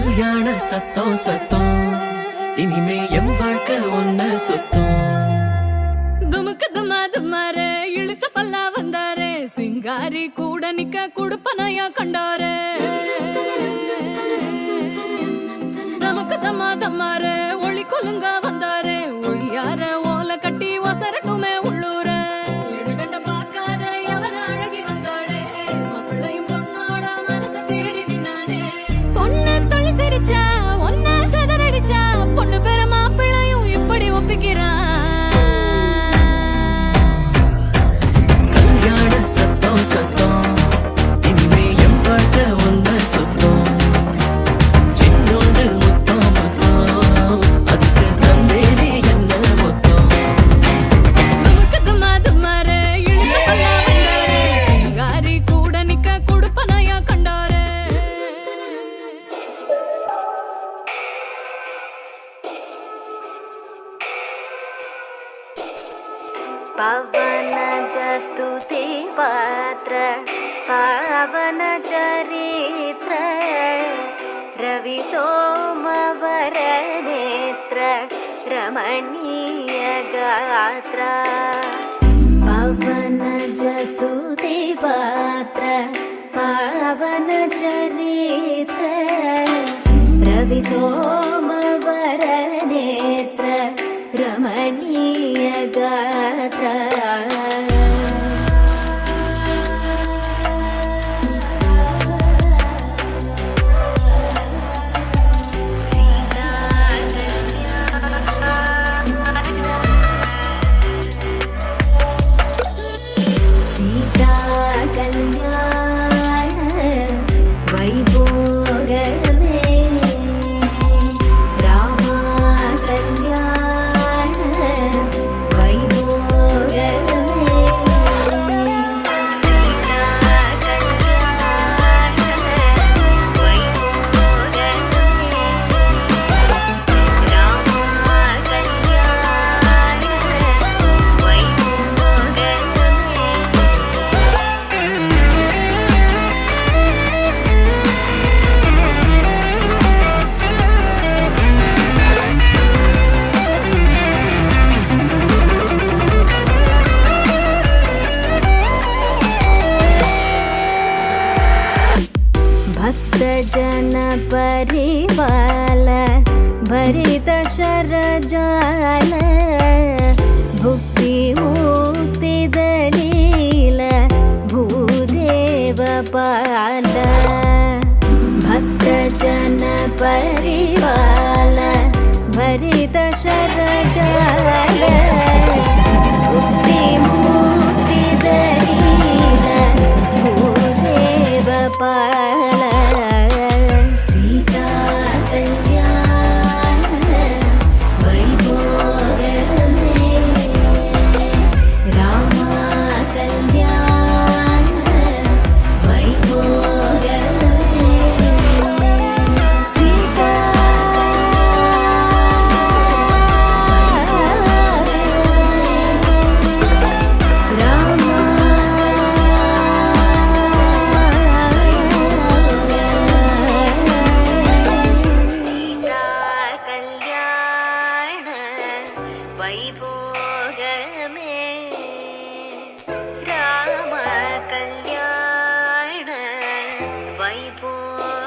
கல்யாண சத்தம் சத்தம் இனிமே என் வாழ்க்கை ஒன்ன சுத்தம். துமுக்கு துமாரு இழுச்ச பல்லா வந்தாரு சிங்காரி கூட நிக்க குடுப்பனையா கண்டாரு. தமுக்கு தமாரு ஒளி கொலுங்க வந்தாரு ஒய்யார ஓல கட்டி ஒசரட்டுமே உள்ளூர. எழுகண்ட பாக்காத எவன அழகி வந்தாளே மாப்பிள்ளையும் பொண்ணோட மனச திருடி நின்னானே. பொண்ணு தொழி சிரிச்சா ஒன்ன செதறடிச்சா பொண்ணு பேர மாப்பிள்ளையும் இப்படி ஒப்பிக்கிறான். சத்தம் சத்தம் இனிமே என் வாழ்க்கை ஒன்ன சுத்தம். சின்னோண்டு முத்தம் முத்தம் அதுக்கு தந்தேனே என்ன மொத்தம். துமுக்கு துமாரு இழுச்ச பல்லா வந்தாரு சிங்காரி கூட நிக்க குடுப்பனையா கண்டாரு. पवन स्तुति पात्र पावन चरित्र रवि सोमवर नेत्र रमणीय गात्र. पवन स्तुति पात्र पावन चरित्र रवि सोमवर नेत्र रमणीय गात्र. सीता कल्याण वैभोगमे रामा कल्याण वैभोगमे. भक्तजन परिवाल भरित शरजाल भुक्ति मुक्ति दलील भूदेव पाल. भक्तजन परिवाल भरित शरजाल भुक्ति मुक्ति दलील भूदेव पाल. सीता कल्याण वैभोगमे रामा कल्याण वैभोगमे. सीता रामा वैभोगमे राम कल्याण वैभोगमे.